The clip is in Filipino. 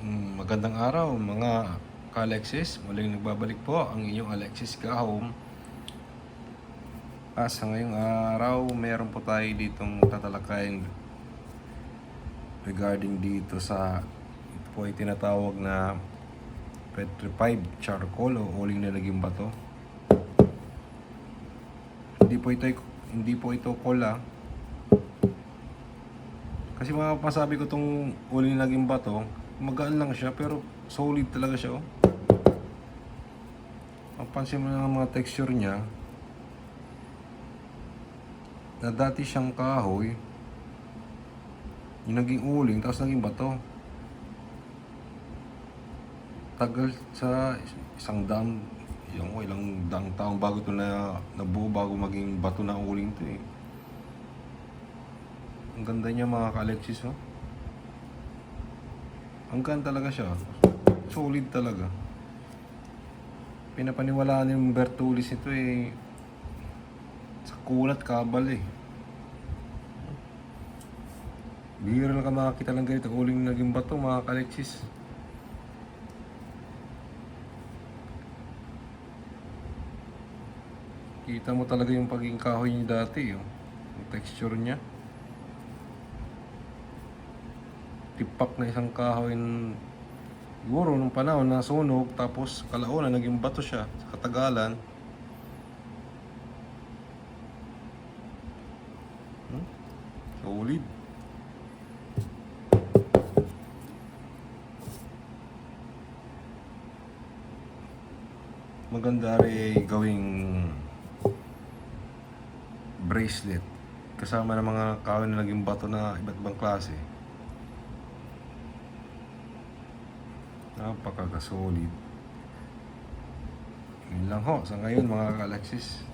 Magandang araw mga ka-Alexis. Muling nagbabalik po ang inyong Alexis Gahom. Sa ngayong araw, meron po tayo ditong tatalakayin regarding dito sa ito po ay tinatawag na petrified charcoal o uling na naging bato. Hindi po ito cola. Kasi mapasabi ko tong uling na naging bato, magaan lang siya pero solid talaga siya. Mapansin mo na ang mga texture niya na dati siyang kahoy, yung naging uling tapos naging bato. Tagal sa ilang daang taong bago ito nabuo, bago maging bato na uling ito eh. Ang ganda niya mga ka-Alexis, oh. Ang ganda talaga siya. Solid talaga. Pinapaniwalaan yung Bertulis ito eh. Sa kulat kabal eh. Bihira lang ka makakita lang ganito uling naging bato mga ka-Alexis. Kita mo talaga yung pagiging kahoy niya dati, oh. Yung texture niya. Tipak na isang kahoy siguro nung panahon na sunog, tapos kalaunan naging bato siya sa katagalan. Solid. Maganda rin gawing bracelet kasama ng mga kahoy na naging bato na iba't ibang klase. Napaka-solid. Yun lang ho sa ngayon mga ka-Alexis.